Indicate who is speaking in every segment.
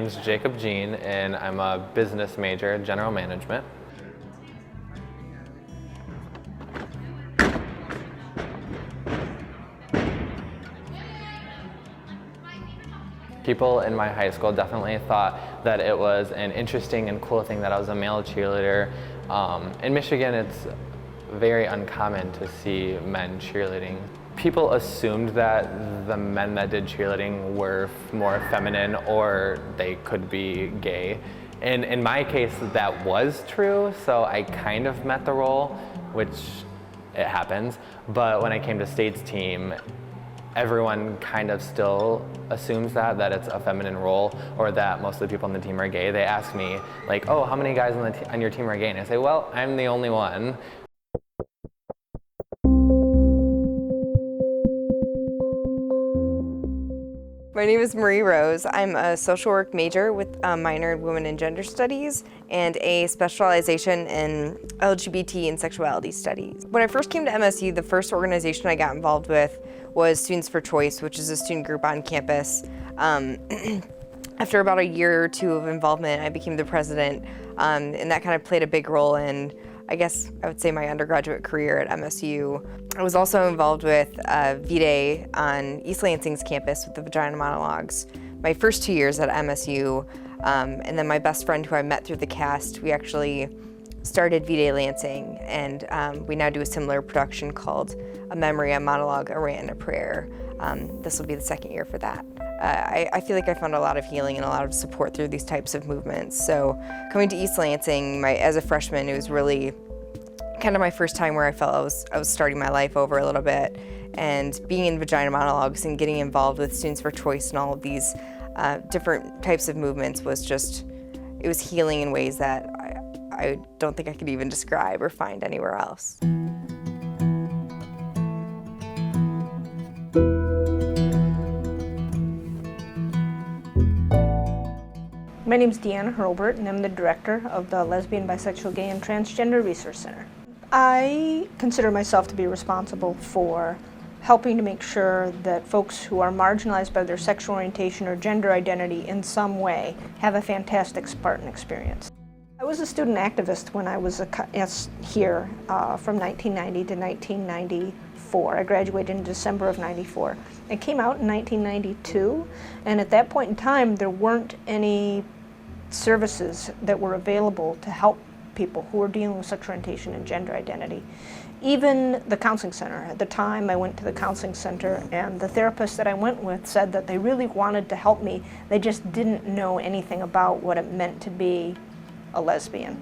Speaker 1: name's Jacob Jean, and I'm a business major, general management. People in my high school definitely thought that it was an interesting and cool thing that I was a male cheerleader. In Michigan, it's very uncommon to see men cheerleading. People assumed that the men that did cheerleading were more feminine or they could be gay. And in my case, that was true, so I kind of met the role, which it happens. But when I came to State's team, everyone kind of still assumes that it's a feminine role or that most of the people on the team are gay. They ask me, like, oh, how many guys on your team are gay? And I say, well, I'm the only one.
Speaker 2: My name is Marie Rose. I'm a social work major with a minor in women and gender studies and a specialization in LGBT and sexuality studies. When I first came to MSU, the first organization I got involved with was Students for Choice, which is a student group on campus. After about a year or two of involvement, I became the president, and that kind of played a big role in, I guess I would say, my undergraduate career at MSU. I was also involved with V-Day on East Lansing's campus with the Vagina Monologues my first 2 years at MSU, and then my best friend who I met through the cast, we actually started V-Day Lansing, and we now do a similar production called A Memory, a Monologue, a Rant, and a Prayer. This will be the second year for that. I feel like I found a lot of healing and a lot of support through these types of movements. So coming to East Lansing as a freshman, it was really kind of my first time where I felt I was starting my life over a little bit. And being in Vagina Monologues and getting involved with Students for Choice and all of these different types of movements was it was healing in ways that I don't think I could even describe or find anywhere else.
Speaker 3: My name is Deanna Hurlbert, and I'm the director of the Lesbian, Bisexual, Gay, and Transgender Resource Center. I consider myself to be responsible for helping to make sure that folks who are marginalized by their sexual orientation or gender identity in some way have a fantastic Spartan experience. I was a student activist when I was here from 1990 to 1994. I graduated in December of '94. I came out in 1992, and at that point in time, there weren't any services that were available to help people who were dealing with sexual orientation and gender identity. Even the counseling center. At the time, I went to the counseling center, and the therapist that I went with said that they really wanted to help me. They just didn't know anything about what it meant to be a lesbian.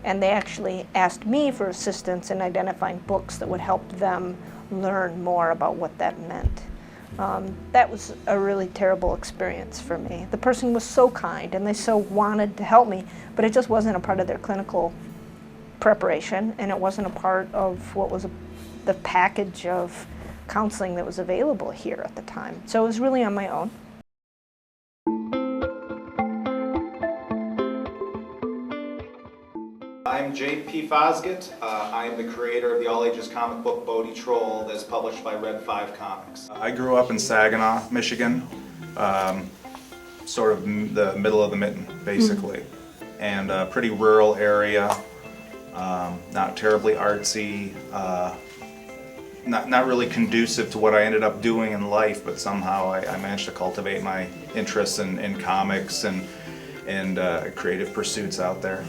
Speaker 3: And they actually asked me for assistance in identifying books that would help them learn more about what that meant. That was a really terrible experience for me. The person was so kind and they so wanted to help me, but it just wasn't a part of their clinical preparation, and it wasn't a part of what was the package of counseling that was available here at the time. So it was really on my own.
Speaker 4: I'm J.P. Fosgett. I am the creator of the all-ages comic book Bodie Troll that's published by Red 5 Comics.
Speaker 5: I grew up in Saginaw, Michigan, sort of the middle of the mitten, basically, and a pretty rural area, not terribly artsy, not really conducive to what I ended up doing in life, but somehow I managed to cultivate my interests in comics and creative pursuits out there.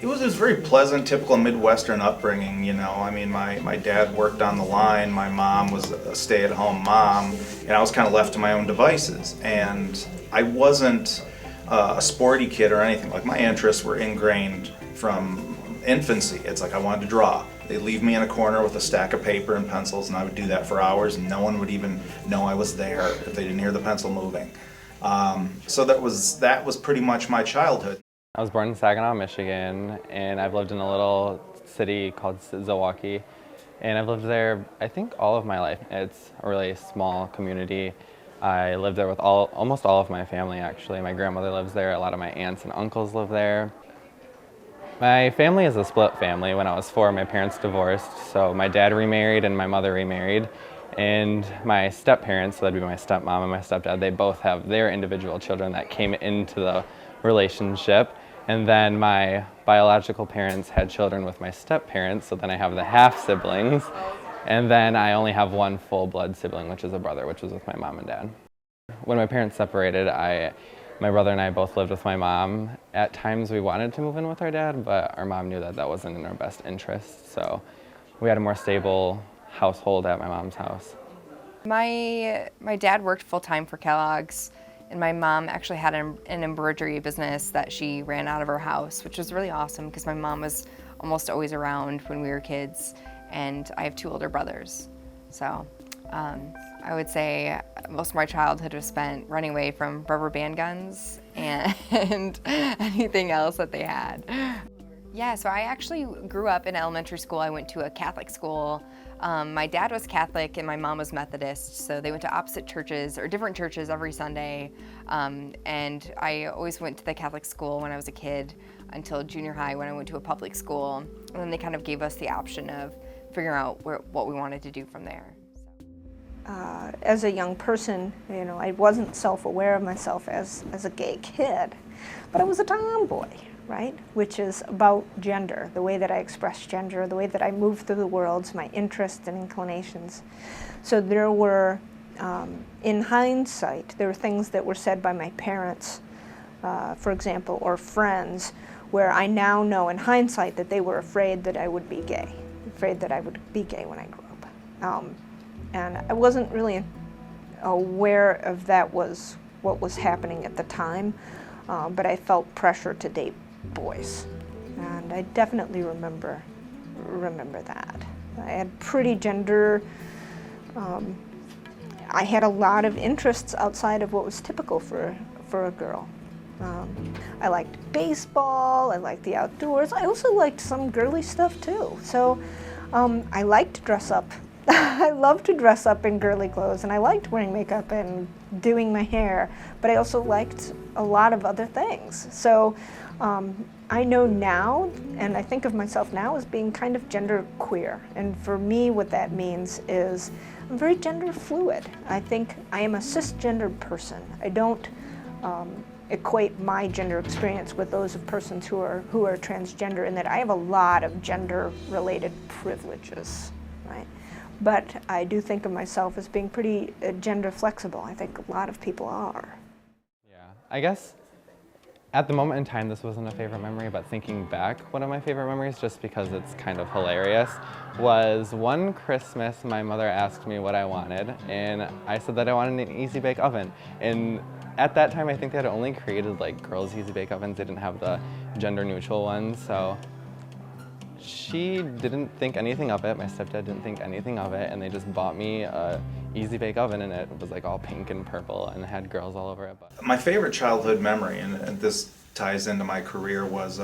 Speaker 5: It was very pleasant, typical Midwestern upbringing, you know. I mean, my dad worked on the line, my mom was a stay-at-home mom, and I was kind of left to my own devices. And I wasn't a sporty kid or anything. Like, my interests were ingrained from infancy. It's like I wanted to draw. They'd leave me in a corner with a stack of paper and pencils, and I would do that for hours, and no one would even know I was there if they didn't hear the pencil moving. So that was pretty much my childhood.
Speaker 1: I was born in Saginaw, Michigan, and I've lived in a little city called Zilwaukee, and I've lived there, I think, all of my life. It's a really small community. I lived there with almost all of my family, actually. My grandmother lives there, a lot of my aunts and uncles live there. My family is a split family. When I was 4, my parents divorced, so my dad remarried and my mother remarried, And my step-parents, so that'd be my stepmom and my stepdad, they both have their individual children that came into the relationship. And then my biological parents had children with my step-parents, so then I have the half-siblings. And then I only have one full-blood sibling, which is a brother, which was with my mom and dad. When my parents separated, my brother and I both lived with my mom. At times we wanted to move in with our dad, but our mom knew that that wasn't in our best interest. So we had a more stable household at my mom's house.
Speaker 2: My dad worked full-time for Kellogg's, and my mom actually had an embroidery business that she ran out of her house, which was really awesome because my mom was almost always around when we were kids, and I have 2 older brothers. So I would say most of my childhood was spent running away from rubber band guns and anything else that they had. Yeah, so I actually grew up in elementary school. I went to a Catholic school. My dad was Catholic and my mom was Methodist, so they went to opposite churches or different churches every Sunday. And I always went to the Catholic school when I was a kid until junior high when I went to a public school. And then they kind of gave us the option of figuring out what we wanted to do from there.
Speaker 3: As a young person, you know, I wasn't self-aware of myself as a gay kid, but I was a tomboy, right? Which is about gender, the way that I express gender, the way that I move through the world, my interests and inclinations. So there were, in hindsight, there were things that were said by my parents, for example, or friends, where I now know in hindsight that they were afraid that I would be gay, afraid that I would be gay when I grew up. And I wasn't really aware of that was what was happening at the time, but I felt pressure to date boys, and I definitely remember that. I had pretty gender. I had a lot of interests outside of what was typical for a girl. I liked baseball. I liked the outdoors. I also liked some girly stuff too. So I liked to dress up. I loved to dress up in girly clothes, and I liked wearing makeup and doing my hair, but I also liked a lot of other things. So I know now, and I think of myself now as being kind of gender queer. And for me, what that means is I'm very gender fluid. I think I am a cisgendered person. I don't equate my gender experience with those of persons who are transgender, in that I have a lot of gender-related privileges, right? But I do think of myself as being pretty gender flexible. I think a lot of people are.
Speaker 1: Yeah, I guess at the moment in time this wasn't a favorite memory, but thinking back, one of my favorite memories, just because it's kind of hilarious, was one Christmas my mother asked me what I wanted, and I said that I wanted an Easy Bake Oven. And at that time I think they had only created like girls' Easy Bake Ovens. They didn't have the gender neutral ones, so she didn't think anything of it. My stepdad didn't think anything of it, and they just bought me a Easy Bake Oven, and it was like all pink and purple and had girls all over it. But
Speaker 5: My favorite childhood memory, and this ties into my career, was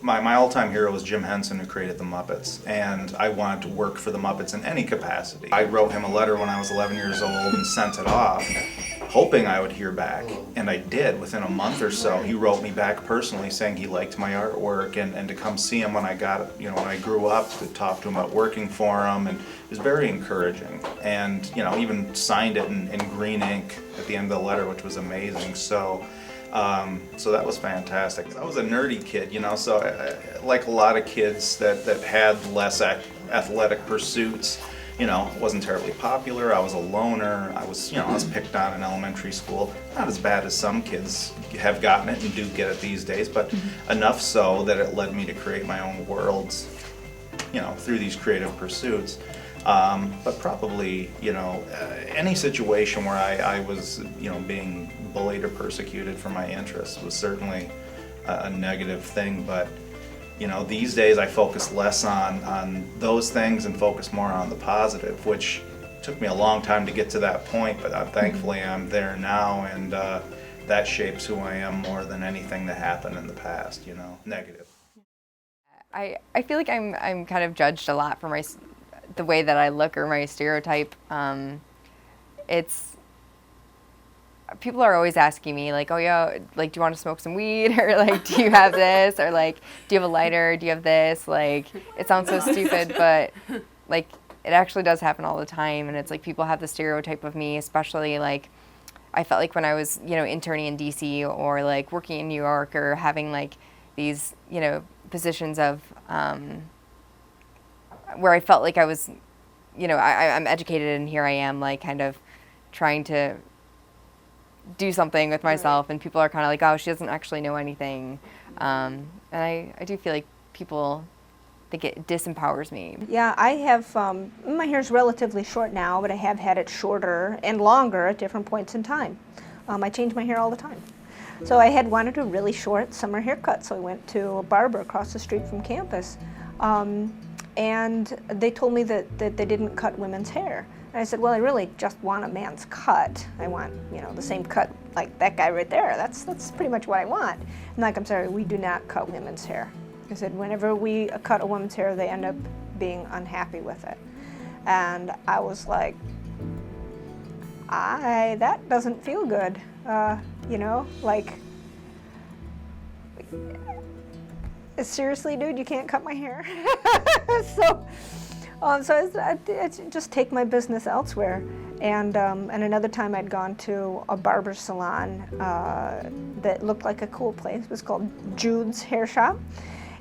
Speaker 5: my all-time hero was Jim Henson, who created the Muppets, and I wanted to work for the Muppets in any capacity. I wrote him a letter when I was 11 years old and sent it off, hoping I would hear back, and I did. Within a month or so, he wrote me back personally saying he liked my artwork and to come see him when I when I grew up, to talk to him about working for him, and it was very encouraging. And even signed it in green ink at the end of the letter, which was amazing. So that was fantastic. I was a nerdy kid, so I, like a lot of kids that had less athletic pursuits, wasn't terribly popular. I was a loner. I was picked on in elementary school. Not as bad as some kids have gotten it and do get it these days, but enough so that it led me to create my own worlds, through these creative pursuits. But probably, any situation where I was, being bullied or persecuted for my interests was certainly a negative thing. But, these days I focus less on those things and focus more on the positive, which took me a long time to get to that point, but thankfully I'm there now, and that shapes who I am more than anything that happened in the past, negative.
Speaker 2: I feel like I'm kind of judged a lot for the way that I look or my stereotype. People are always asking me like, oh yeah, like, do you want to smoke some weed, or like, do you have this, or like, do you have a lighter, do you have this? Like, it sounds so stupid, but like, it actually does happen all the time, and it's like people have the stereotype of me, especially like I felt like when I was, interning in DC or like working in New York or having like these, positions of where I felt like I was, I'm educated and here I am like kind of trying to do something with myself, and people are kind of like, oh, she doesn't actually know anything. And I do feel like people think it disempowers me.
Speaker 3: Yeah, I have, my hair's relatively short now, but I have had it shorter and longer at different points in time. I change my hair all the time. So I had wanted a really short summer haircut, so I went to a barber across the street from campus. And they told me that they didn't cut women's hair. And I said, well, I really just want a man's cut. I want, the same cut like that guy right there. That's pretty much what I want. And like, I'm sorry, we do not cut women's hair. I said, whenever we cut a woman's hair, they end up being unhappy with it. And I was like, that doesn't feel good. Like, seriously, dude, you can't cut my hair? So I just take my business elsewhere. And another time I'd gone to a barber salon that looked like a cool place. It was called Jude's Hair Shop.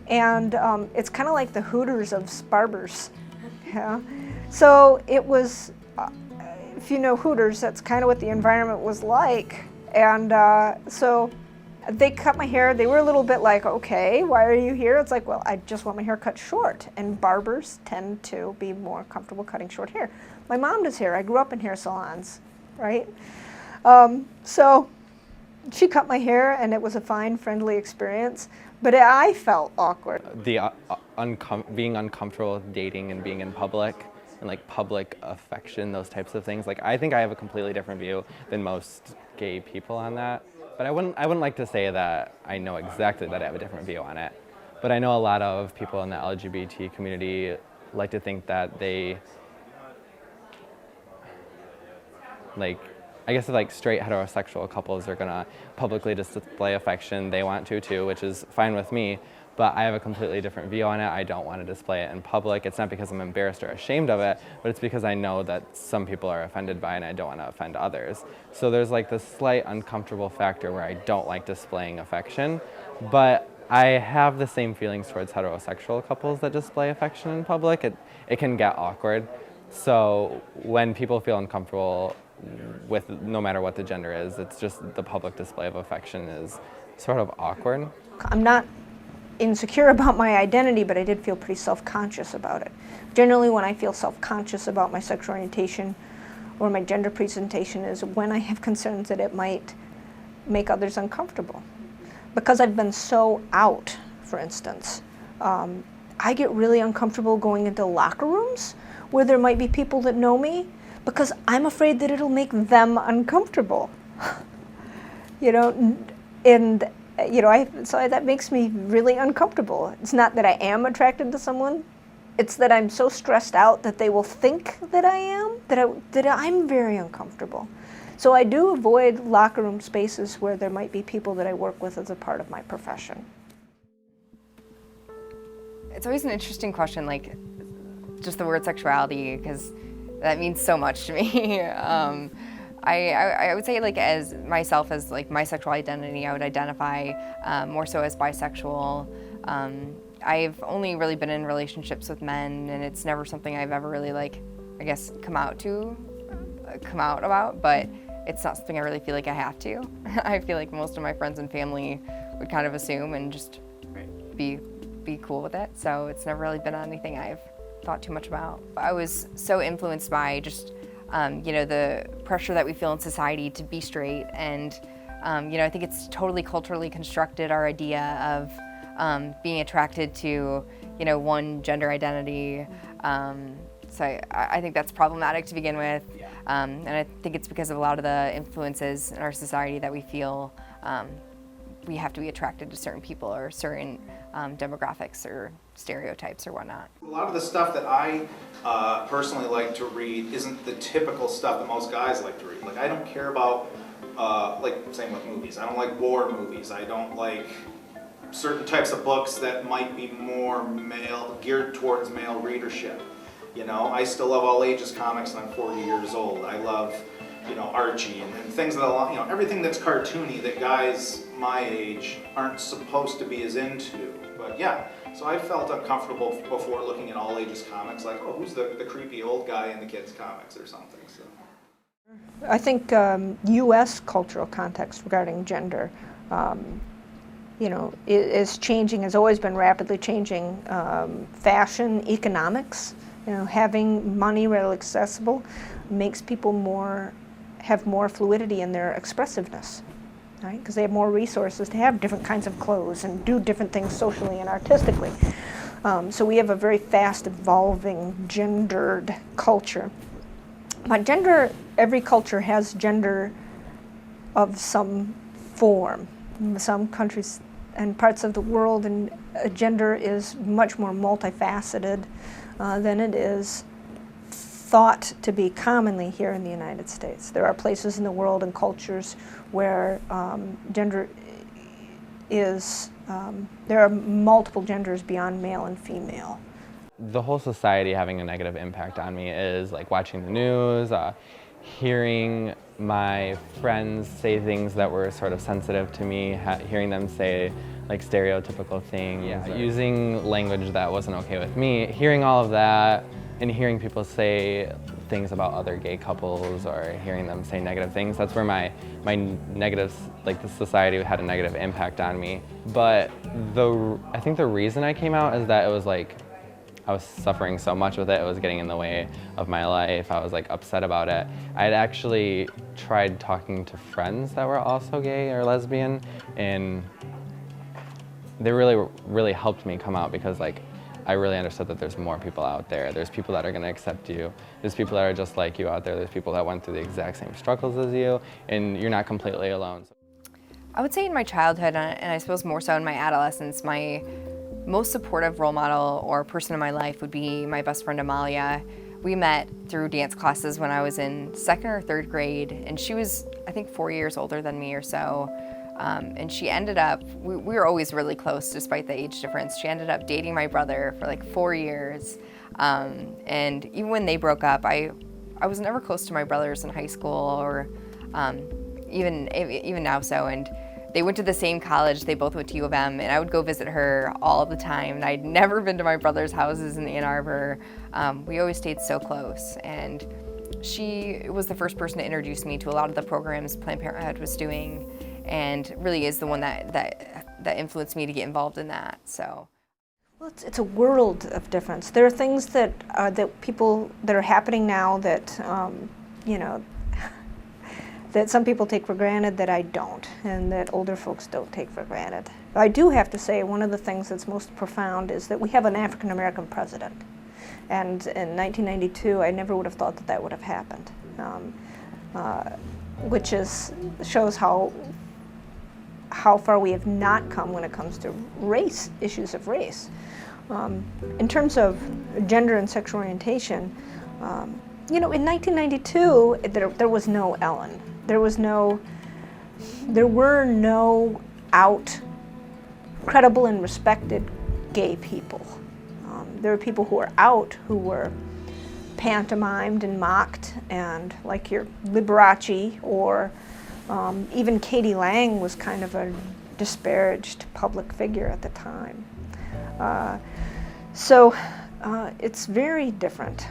Speaker 3: And it's kind of like the Hooters of barbers. Yeah. So it was, if you know Hooters, that's kind of what the environment was like. And so they cut my hair. They were a little bit like, okay, why are you here? It's like, well, I just want my hair cut short. And barbers tend to be more comfortable cutting short hair. My mom does hair. I grew up in hair salons, right? So she cut my hair, and it was a fine, friendly experience. But I felt awkward.
Speaker 1: The being uncomfortable with dating and being in public and like public affection, those types of things. Like, I think I have a completely different view than most gay people on that. But I wouldn't like to say that I know exactly that I have a different view on it. But I know a lot of people in the LGBT community like to think that they, like, I guess if like straight heterosexual couples are gonna publicly display affection, they want to too, which is fine with me, but I have a completely different view on it. I don't want to display it in public. It's not because I'm embarrassed or ashamed of it, but it's because I know that some people are offended by it and I don't want to offend others. So there's like this slight uncomfortable factor where I don't like displaying affection, but I have the same feelings towards heterosexual couples that display affection in public. It can get awkward. So when people feel uncomfortable with no matter what the gender is, it's just the public display of affection is sort of awkward.
Speaker 3: I'm not insecure about my identity, but I did feel pretty self-conscious about it. Generally, when I feel self-conscious about my sexual orientation or my gender presentation is when I have concerns that it might make others uncomfortable. Because I've been so out, for instance, I get really uncomfortable going into locker rooms where there might be people that know me, because I'm afraid that it'll make them uncomfortable. So that makes me really uncomfortable. It's not that I am attracted to someone, it's that I'm so stressed out that they will think that I am, that I'm very uncomfortable. So I do avoid locker room spaces where there might be people that I work with as a part of my profession.
Speaker 2: It's always an interesting question, like just the word sexuality, because that means so much to me. I would say, like, as myself, as like my sexual identity, I would identify more so as bisexual. I've only really been in relationships with men, and it's never something I've ever really, like, I guess, come out about, but it's not something I really feel like I have to. I feel like most of my friends and family would kind of assume and just be cool with it, so it's never really been anything I've thought too much about. I was so influenced by just the pressure that we feel in society to be straight, and I think it's totally culturally constructed our idea of being attracted to one gender identity. So I think that's problematic to begin with, and I think it's because of a lot of the influences in our society that we feel we have to be attracted to certain people or certain demographics or stereotypes or whatnot.
Speaker 4: A lot of the stuff that I personally like to read isn't the typical stuff that most guys like to read. Like, I don't care about, same with movies. I don't like war movies. I don't like certain types of books that might be more geared towards male readership. You know, I still love all ages comics and I'm 40 years old. I love, you know, Archie and things that, you know, everything that's cartoony that guys my age aren't supposed to be as into. But yeah, so I felt uncomfortable before looking at all ages comics, like, oh, who's the creepy old guy in the kids' comics or something. So.
Speaker 3: I think U.S. cultural context regarding gender, you know, is changing, has always been rapidly changing. Fashion, economics, you know, having money readily accessible makes people have more fluidity in their expressiveness, right? Because they have more resources to have different kinds of clothes and do different things socially and artistically. So we have a very fast evolving gendered culture. But gender, every culture has gender of some form. In some countries and parts of the world, and gender is much more multifaceted than it is thought to be commonly here in the United States. There are places in the world and cultures where gender is, there are multiple genders beyond male and female.
Speaker 1: The whole society having a negative impact on me is like watching the news, hearing my friends say things that were sort of sensitive to me, hearing them say like stereotypical things, using language that wasn't okay with me, hearing all of that and hearing people say things about other gay couples or hearing them say negative things, that's where my negatives, like the society had a negative impact on me. But I think the reason I came out is that it was like, I was suffering so much with it, it was getting in the way of my life, I was like upset about it. I had actually tried talking to friends that were also gay or lesbian, and they really helped me come out because like I really understood that there's more people out there. There's people that are gonna accept you. There's people that are just like you out there. There's people that went through the exact same struggles as you, and you're not completely alone.
Speaker 2: I would say in my childhood, and I suppose more so in my adolescence, my most supportive role model or person in my life would be my best friend Amalia. We met through dance classes when I was in 2nd or 3rd grade, and she was, I think, 4 years older than me or so. And she ended up, we were always really close despite the age difference. She ended up dating my brother for like 4 years. And even when they broke up, I was never close to my brothers in high school or even now so. And they went to the same college, they both went to U of M, and I would go visit her all the time. And I'd never been to my brother's houses in Ann Arbor. We always stayed so close. And she was the first person to introduce me to a lot of the programs Planned Parenthood was doing, and really is the one that influenced me to get involved in that. So,
Speaker 3: well, it's a world of difference. There are things that people that are happening now that you know, that some people take for granted that I don't, and that older folks don't take for granted. I do have to say one of the things that's most profound is that we have an African American president, and in 1992 I never would have thought that would have happened, which shows how far we have not come when it comes to race, issues of race. In terms of gender and sexual orientation, you know, in 1992, there was no Ellen. There were no out, credible and respected gay people. There were people who were out, who were pantomimed and mocked, and like your Liberace or even Katie Lang was kind of a disparaged public figure at the time. So it's very different.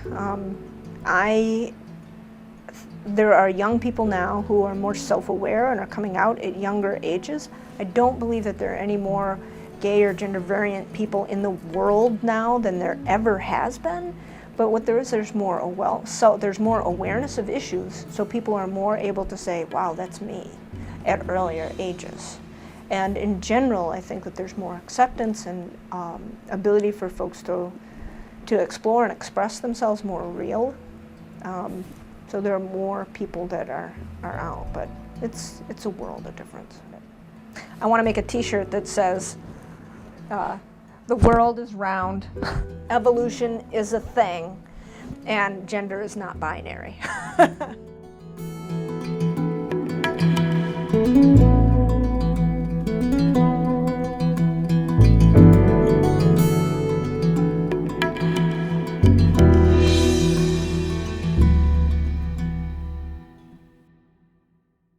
Speaker 3: There are young people now who are more self-aware and are coming out at younger ages. I don't believe that there are any more gay or gender variant people in the world now than there ever has been. But what there is, there's more awareness of issues, so people are more able to say, wow, that's me, at earlier ages. And in general, I think that there's more acceptance and ability for folks to explore and express themselves more real. So there are more people that are out, but it's a world of difference. I want to make a t-shirt that says, the world is round, evolution is a thing, and gender is not binary.